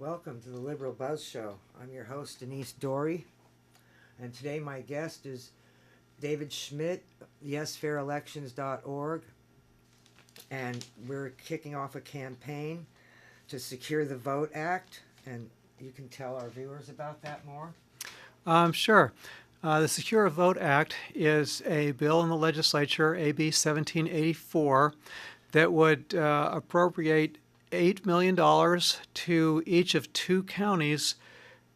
Welcome to the Liberal Buzz Show. I'm your host, Denise Dory, and today my guest is David Schmidt, YesFairElections.org, and we're kicking off a campaign to secure the Vote Act, and you can tell our viewers about that more. Sure. The Secure Vote Act is a bill in the legislature, AB 1784, that would appropriate $8 million to each of two counties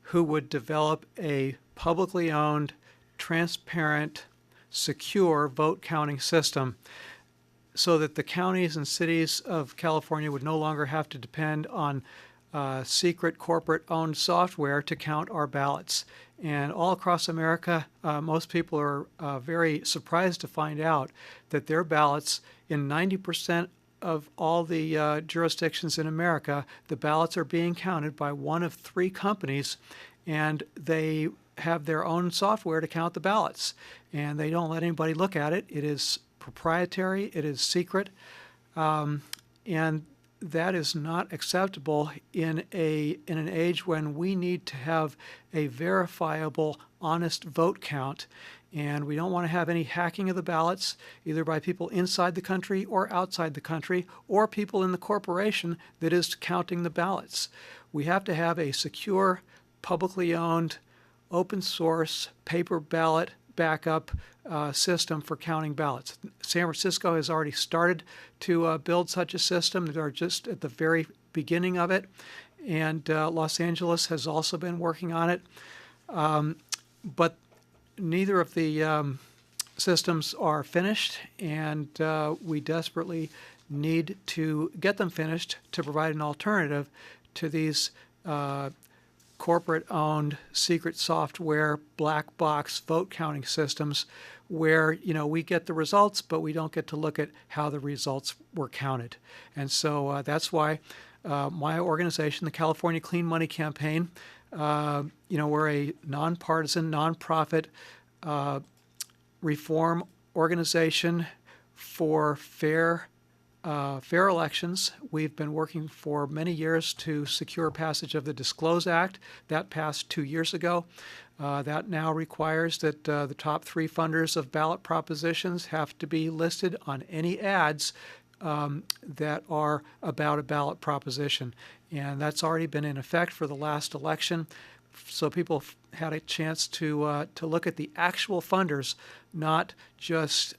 who would develop a publicly owned, transparent, secure vote counting system so that the counties and cities of California would no longer have to depend on secret corporate-owned software to count our ballots. And all across America, most people are very surprised to find out that their ballots, in 90% of all the jurisdictions in America, the ballots are being counted by one of three companies, and they have their own software to count the ballots. And they don't let anybody look at it. It is proprietary. It is secret. And that is not acceptable in an age when we need to have a verifiable, honest vote count. And we don't want to have any hacking of the ballots, either by people inside the country or outside the country, or people in the corporation that is counting the ballots. We have to have a secure, publicly owned, open source, paper ballot backup system for counting ballots. San Francisco has already started to build such a system. They're just at the very beginning of it. And Los Angeles has also been working on it. But neither of the systems are finished, and we desperately need to get them finished to provide an alternative to these corporate-owned secret software black box vote counting systems where, we get the results, but we don't get to look at how the results were counted. And so that's why my organization, the California Clean Money Campaign, we're a nonpartisan, nonprofit reform organization for fair elections. We've been working for many years to secure passage of the Disclose Act. That passed 2 years ago. That now requires that the top three funders of ballot propositions have to be listed on any ads that are about a ballot proposition. And that's already been in effect for the last election. So people had a chance to look at the actual funders, not just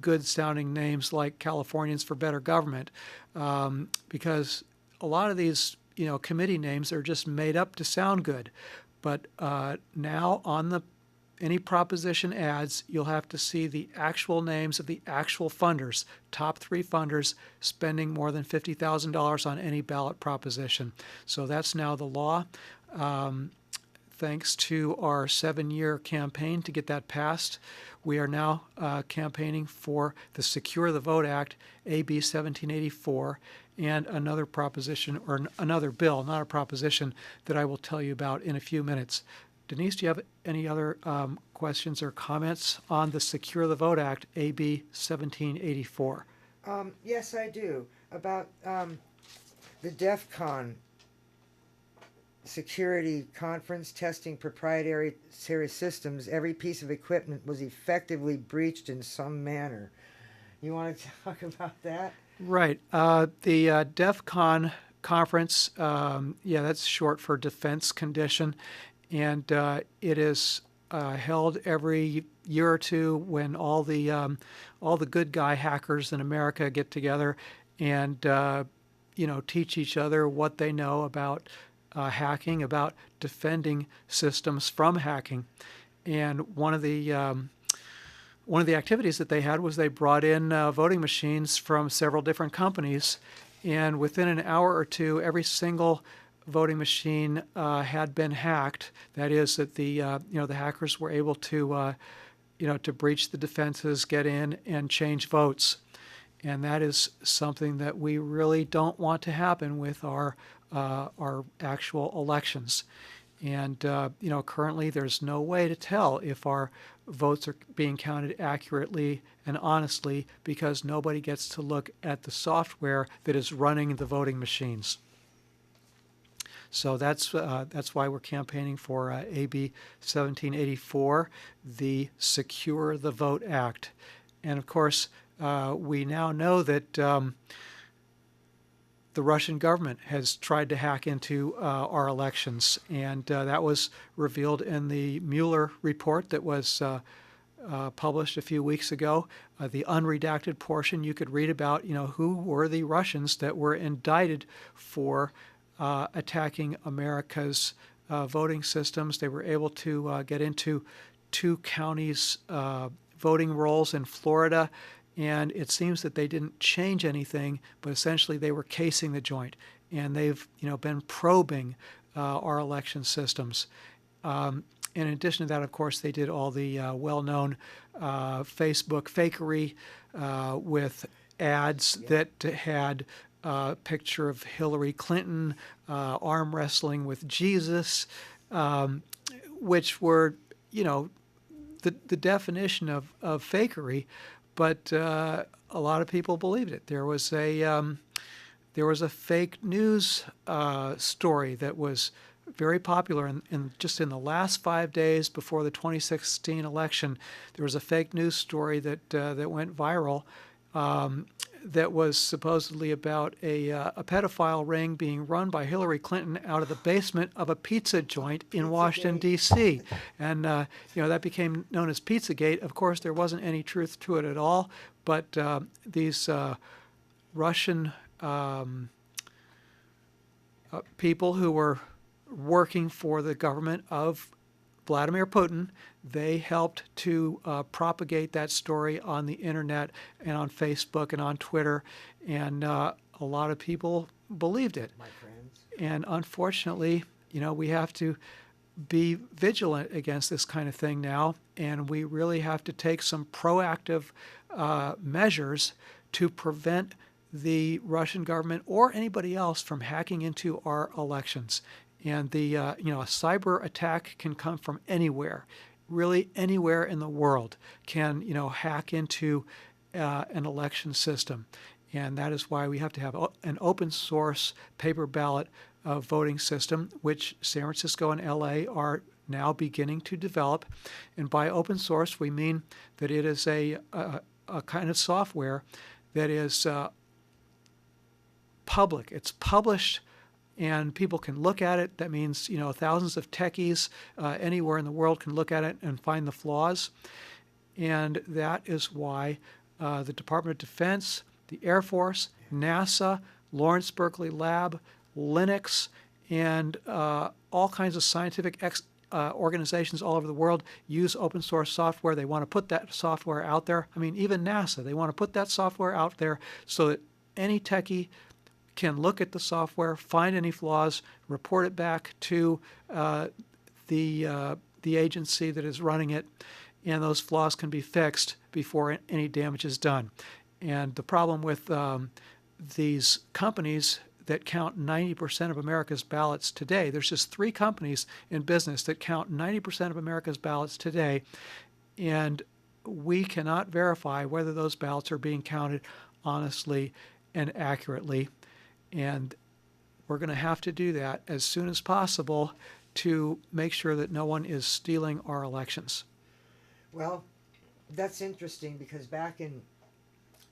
good-sounding names like Californians for Better Government, because a lot of these committee names are just made up to sound good. But now on any proposition ads, you'll have to see the actual names of the actual funders, top three funders spending more than $50,000 on any ballot proposition. So that's now the law. Thanks to our 7-year campaign to get that passed, we are now campaigning for the Secure the Vote Act, AB 1784, and another proposition, or another bill, not a proposition, that I will tell you about in a few minutes. Denise, do you have any other questions or comments on the Secure the Vote Act, AB 1784? Yes, I do. About the DEF CON security conference testing proprietary systems. Every piece of equipment was effectively breached in some manner. You want to talk about that? Right. The DEF CON conference, that's short for Defense Condition, and it is held every year or two when all the good guy hackers in America get together and teach each other what they know about hacking, about defending systems from hacking. And one of the activities that they had was they brought in voting machines from several different companies, and within an hour or two, every single voting machine had been hacked. That is, that the hackers were able to breach the defenses, get in, and change votes. And that is something that we really don't want to happen with our actual elections. And currently there's no way to tell if our votes are being counted accurately and honestly because nobody gets to look at the software that is running the voting machines. So that's why we're campaigning for AB 1784, the Secure the Vote Act. And of course, we now know that the Russian government has tried to hack into our elections, and that was revealed in the Mueller report that was published a few weeks ago. The unredacted portion, you could read about, who were the Russians that were indicted for attacking America's voting systems. They were able to get into 2 counties' voting rolls in Florida, and it seems that they didn't change anything, but essentially they were casing the joint, and they've been probing our election systems. In addition to that, of course, they did all the well-known Facebook fakery with ads that had a picture of Hillary Clinton arm wrestling with Jesus, which were, the definition of fakery, but a lot of people believed it. There was a fake news story that was very popular in just in the last 5 days before the 2016 election. There was a fake news story that went viral that was supposedly about a pedophile ring being run by Hillary Clinton out of the basement of a pizza joint in Washington, D.C. And, that became known as Pizzagate. Of course, there wasn't any truth to it at all, but these Russian people who were working for the government of Vladimir Putin, they helped to propagate that story on the internet and on Facebook and on Twitter, and a lot of people believed it. My friends. And unfortunately, we have to be vigilant against this kind of thing now, and we really have to take some proactive measures to prevent the Russian government or anybody else from hacking into our elections. And a cyber attack can come from anywhere, really anywhere in the world can, hack into an election system. And that is why we have to have an open source paper ballot voting system, which San Francisco and LA are now beginning to develop. And by open source, we mean that it is a kind of software that is public. It's published, and people can look at it. That means, thousands of techies anywhere in the world can look at it and find the flaws. And that is why the Department of Defense, the Air Force, NASA, Lawrence Berkeley Lab, Linux, and all kinds of scientific organizations all over the world use open source software. They want to put that software out there. I mean, even NASA, they want to put that software out there so that any techie can look at the software, find any flaws, report it back to the agency that is running it, and those flaws can be fixed before any damage is done. And the problem with these companies that count 90% of America's ballots today, there's just 3 companies in business that count 90% of America's ballots today, and we cannot verify whether those ballots are being counted honestly and accurately. And we're going to have to do that as soon as possible to make sure that no one is stealing our elections. Well, that's interesting because back in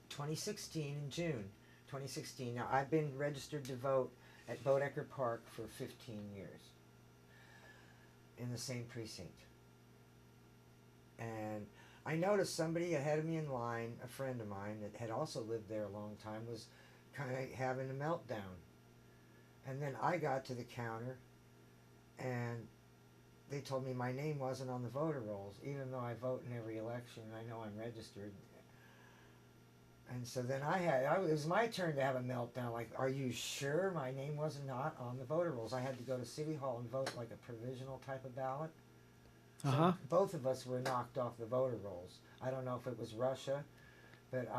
2016, in June 2016, now I've been registered to vote at Bodecker Park for 15 years in the same precinct. And I noticed somebody ahead of me in line, a friend of mine that had also lived there a long time, was kind of having a meltdown. And then I got to the counter and they told me my name wasn't on the voter rolls, even though I vote in every election and I know I'm registered. And so then it was my turn to have a meltdown, like, are you sure my name was not on the voter rolls? I had to go to City Hall and vote like a provisional type of ballot. So both of us were knocked off the voter rolls. I don't know if it was Russia, but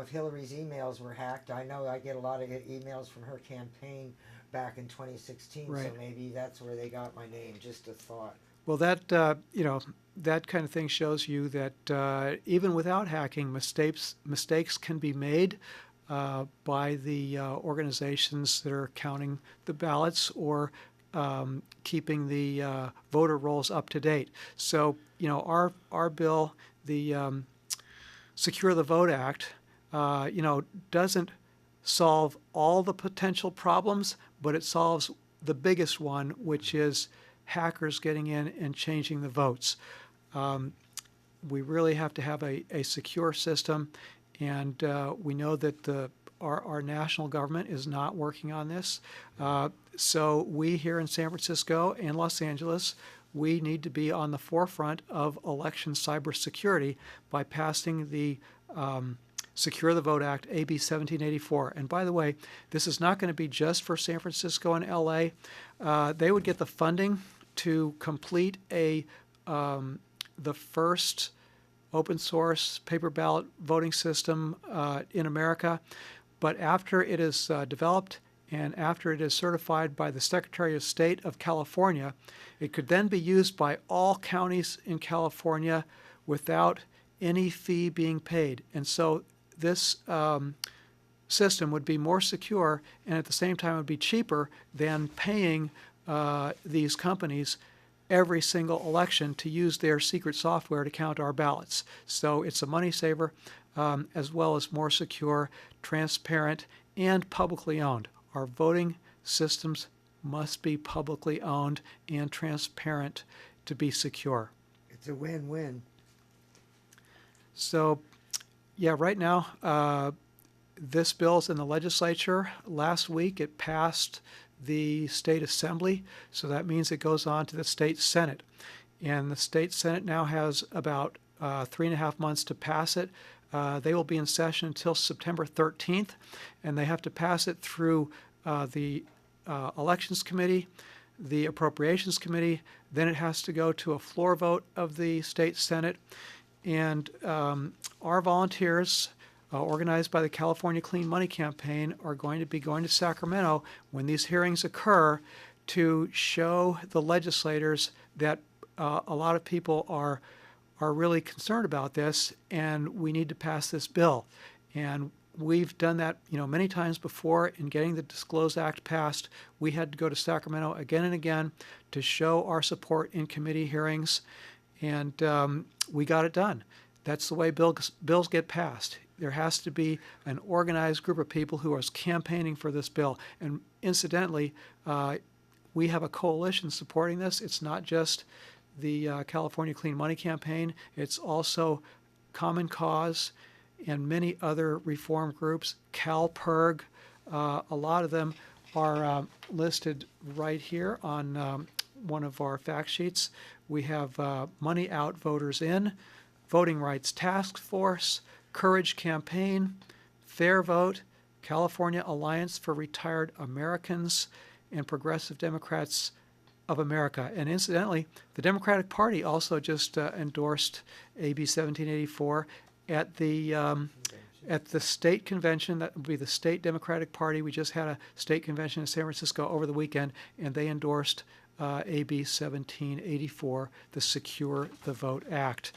if Hillary's emails were hacked, I know I get a lot of emails from her campaign back in 2016, right. So maybe that's where they got my name, just a thought. Well, that that kind of thing shows you that even without hacking, mistakes can be made. by the organizations that are counting the ballots or keeping the voter rolls up to date. So, our bill, the Secure the Vote Act, doesn't solve all the potential problems, but it solves the biggest one, which is hackers getting in and changing the votes. We really have to have a secure system, and we know that our national government is not working on this. So we here in San Francisco and Los Angeles, we need to be on the forefront of election cybersecurity by passing the Secure the Vote Act, AB 1784. And by the way, this is not going to be just for San Francisco and LA. They would get the funding to complete the first open source paper ballot voting system in America. But after it is developed and after it is certified by the Secretary of State of California, it could then be used by all counties in California without any fee being paid. And so this system would be more secure and at the same time would be cheaper than paying these companies every single election to use their secret software to count our ballots. So it's a money saver, as well as more secure, transparent, and publicly owned. Our voting systems must be publicly owned and transparent to be secure. It's a win-win. So, yeah, right now, this bill's in the legislature. Last week it passed the state assembly, so that means it goes on to the state senate. And the state senate now has about 3.5 months to pass it. They will be in session until September 13th, and they have to pass it through the Elections Committee, the Appropriations Committee, then it has to go to a floor vote of the state senate. And our volunteers, organized by the California Clean Money Campaign, are going to be going to Sacramento when these hearings occur to show the legislators that a lot of people are really concerned about this, and we need to pass this bill. And we've done that, many times before in getting the Disclose Act passed. We had to go to Sacramento again and again to show our support in committee hearings, and we got it done. That's the way bills get passed. There has to be an organized group of people who are campaigning for this bill. And incidentally, we have a coalition supporting this. It's not just the California Clean Money Campaign. It's also Common Cause and many other reform groups, CalPERG. A lot of them are listed right here on one of our fact sheets. We have Money Out, Voters In, Voting Rights Task Force, Courage Campaign, Fair Vote, California Alliance for Retired Americans, and Progressive Democrats of America. And incidentally, the Democratic Party also just endorsed AB 1784 at the state convention. That would be the State Democratic Party. We just had a state convention in San Francisco over the weekend, and they endorsed AB 1784, the Secure the Vote Act.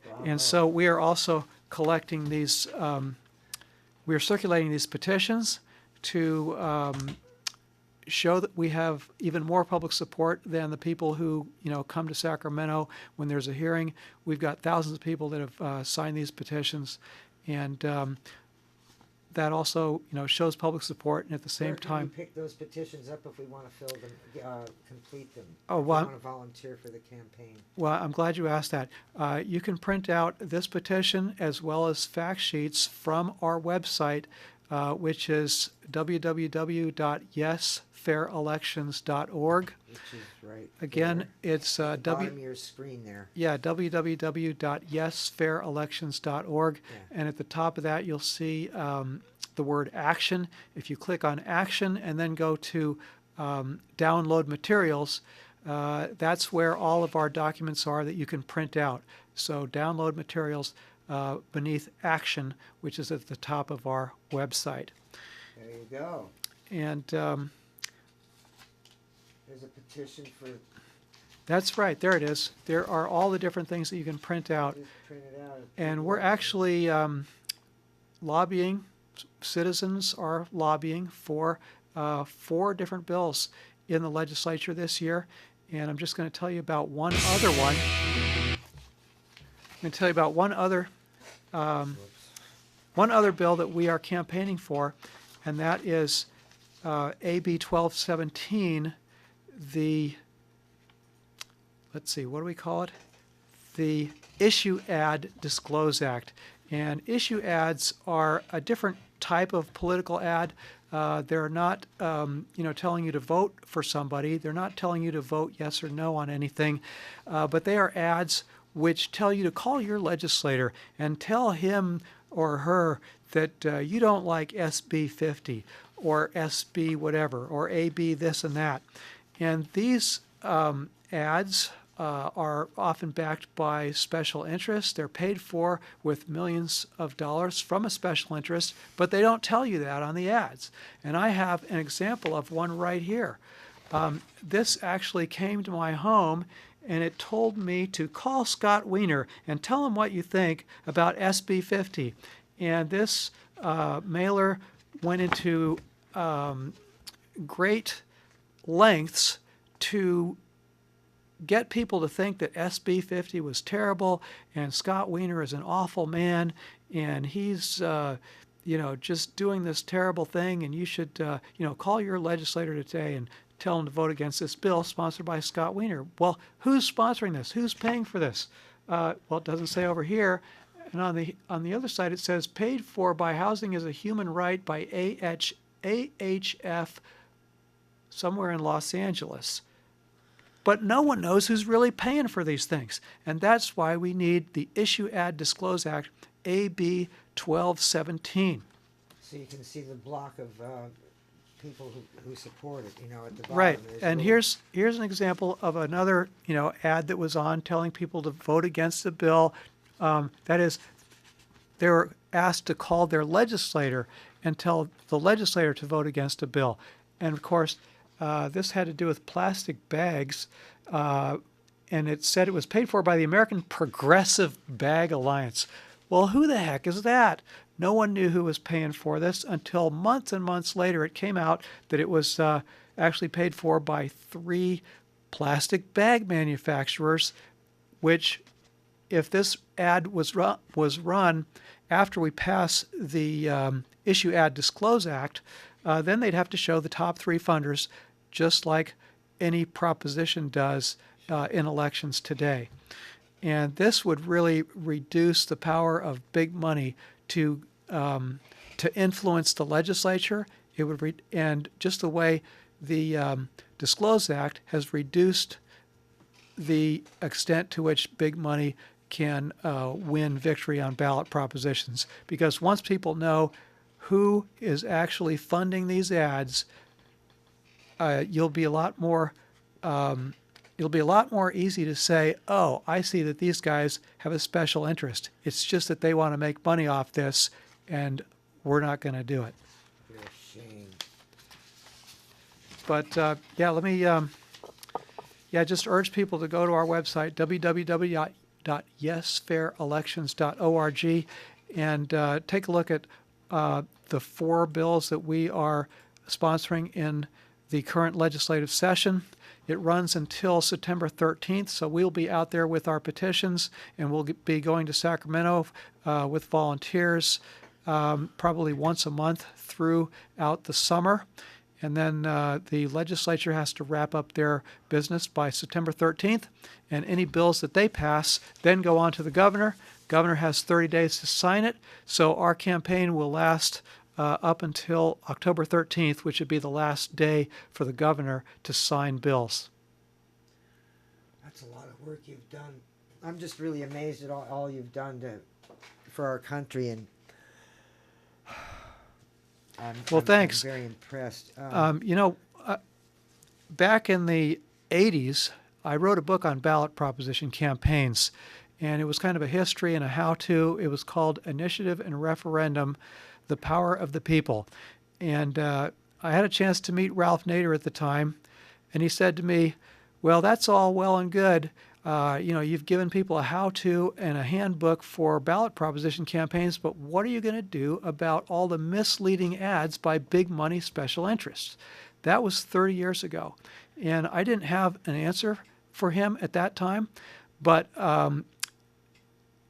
Wow. And so we are also collecting these, we are circulating these petitions to show that we have even more public support than the people who, come to Sacramento when there's a hearing. We've got thousands of people that have signed these petitions, and that also, shows public support, and at the same time. Where can we pick those petitions up if we want to fill them, complete them? Oh, if we want to volunteer for the campaign. Well, I'm glad you asked that. You can print out this petition as well as fact sheets from our website, which is www.yesfairelections.org. Which is right. Again, there. it's bottom of your screen there. Yeah, www.yesfairelections.org, Yeah. And at the top of that, you'll see the word action. If you click on action and then go to download materials, that's where all of our documents are that you can print out. So download materials beneath action, which is at the top of our website. There you go. And there's a petition for. That's right. There it is. There are all the different things that you can print out. Just print it out. And we're actually lobbying citizens are lobbying for 4 different bills in the legislature this year, and I'm just going to tell you about one other one. I'm going to tell you about one other bill that we are campaigning for, and that is AB 1217, let's see, what do we call it? The Issue Ad Disclose Act. And issue ads are a different type of political ad. They're not, telling you to vote for somebody. They're not telling you to vote yes or no on anything. But they are ads which tell you to call your legislator and tell him or her that you don't like SB 50 or SB whatever or AB this and that. And these ads are often backed by special interests. They're paid for with millions of dollars from a special interest, but they don't tell you that on the ads. And I have an example of one right here. This actually came to my home, and it told me to call Scott Wiener and tell him what you think about SB 50. And this mailer went into great lengths to get people to think that SB 50 was terrible and Scott Wiener is an awful man and he's just doing this terrible thing, and you should call your legislator today and tell him to vote against this bill sponsored by Scott Wiener. Well, who's sponsoring this? Who's paying for this? Well, it doesn't say over here. And on the other side it says paid for by Housing is a Human Right by AHF somewhere in Los Angeles. But no one knows who's really paying for these things. And that's why we need the Issue Ad Disclose Act, AB 1217. So you can see the block of people who support it, at the bottom. Right. There's And here's an example of another, ad that was on telling people to vote against the bill. That is, they were asked to call their legislator and tell the legislator to vote against a bill. And of course, this had to do with plastic bags, and it said it was paid for by the American Progressive Bag Alliance. Well, who the heck is that? No one knew who was paying for this until months and months later it came out that it was actually paid for by 3 plastic bag manufacturers, which, if this ad was run after we pass the Issue Ad Disclose Act, then they'd have to show the top 3 funders, just like any proposition does in elections today. And this would really reduce the power of big money to influence the legislature. It would and just the way the Disclose Act has reduced the extent to which big money can win victory on ballot propositions. Because once people know who is actually funding these ads, you'll be a lot more easy to say, oh, I see that these guys have a special interest. It's just that they want to make money off this, and we're not going to do it. You're a shame. But let me just urge people to go to our website, www.yesfairelections.org, and take a look at the 4 bills that we are sponsoring in the current legislative session. It runs until September 13th, so we'll be out there with our petitions, and we'll be going to Sacramento with volunteers probably once a month throughout the summer. And then the legislature has to wrap up their business by September 13th, and any bills that they pass then go on to the governor. Governor has 30 days to sign it, so our campaign will last up until October 13th, which would be the last day for the governor to sign bills. That's a lot of work you've done. I'm just really amazed at all you've done for our country, and thanks. I'm very impressed. Back in the 80s, I wrote a book on ballot proposition campaigns, and it was kind of a history and a how-to. It was called Initiative and Referendum, The Power of the People. And I had a chance to meet Ralph Nader at the time, and he said to me, well, that's all well and good. You've given people a how-to and a handbook for ballot proposition campaigns, but what are you going to do about all the misleading ads by big money special interests? That was 30 years ago. And I didn't have an answer for him at that time. But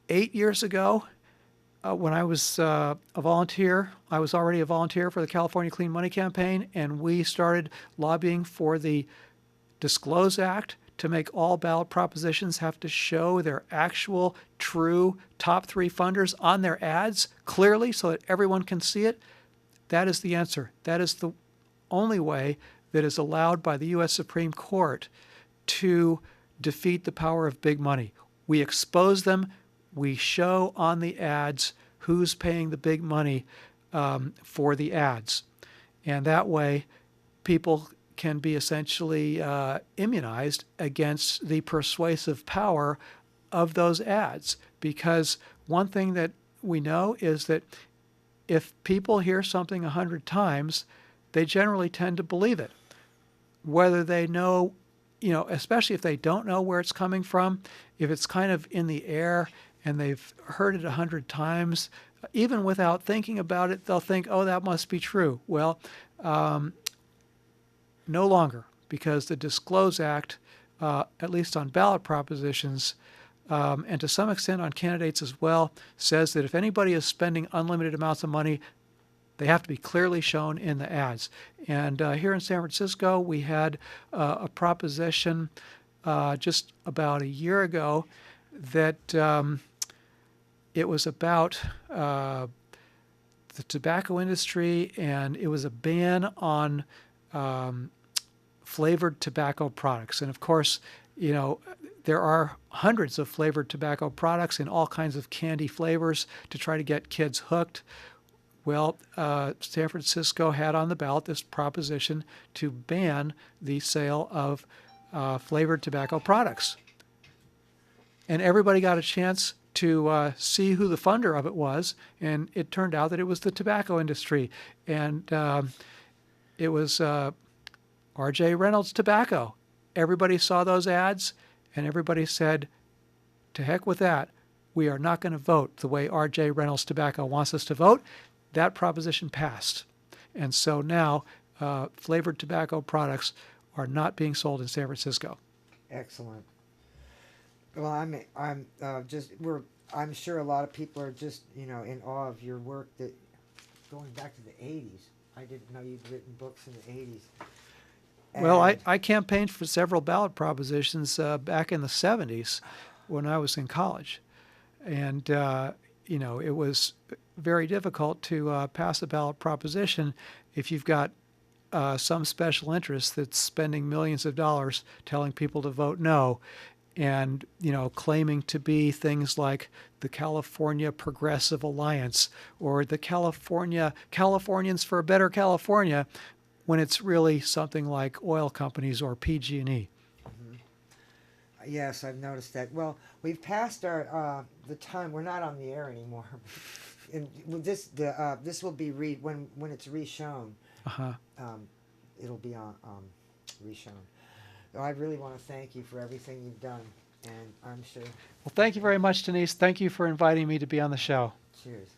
8 years ago, when I was a volunteer, I was already a volunteer for the California Clean Money Campaign, and we started lobbying for the Disclose Act to make all ballot propositions have to show their actual, true top 3 funders on their ads clearly so that everyone can see it. That is the answer. That is the only way that is allowed by the U.S. Supreme Court to defeat the power of big money. We expose them. We show on the ads who's paying the big money for the ads. And that way, people can be essentially immunized against the persuasive power of those ads. Because one thing that we know is that if people hear something 100 times, they generally tend to believe it. Whether they know, especially if they don't know where it's coming from, if it's kind of in the air and they've heard it 100 times, even without thinking about it, they'll think, oh, that must be true. Well, no longer, because the Disclose Act, at least on ballot propositions, and to some extent on candidates as well, says that if anybody is spending unlimited amounts of money, they have to be clearly shown in the ads. And here in San Francisco, we had a proposition just about a year ago that it was about the tobacco industry, and it was a ban on flavored tobacco products. And of course, there are hundreds of flavored tobacco products in all kinds of candy flavors to try to get kids hooked. Well, San Francisco had on the ballot this proposition to ban the sale of flavored tobacco products. And everybody got a chance to see who the funder of it was, and it turned out that it was the tobacco industry. And it was R.J. Reynolds Tobacco. Everybody saw those ads, and everybody said, to heck with that. We are not going to vote the way R.J. Reynolds Tobacco wants us to vote. That proposition passed. And so now flavored tobacco products are not being sold in San Francisco. Excellent. Well, I'm sure a lot of people are just, in awe of your work that going back to the 80s. I didn't know you'd written books in the 80s. Well, I campaigned for several ballot propositions back in the 70s when I was in college. And, it was very difficult to pass a ballot proposition if you've got some special interest that's spending millions of dollars telling people to vote no, and claiming to be things like the California Progressive Alliance or the Californians for a Better California, when it's really something like oil companies or PG&E. Mm-hmm. Yes, I've noticed that. Well, we've passed our the time. We're not on the air anymore. And this will be when it's reshown. It'll be on reshown. So I really want to thank you for everything you've done, and I'm sure. Well, thank you very much, Denise. Thank you for inviting me to be on the show. Cheers.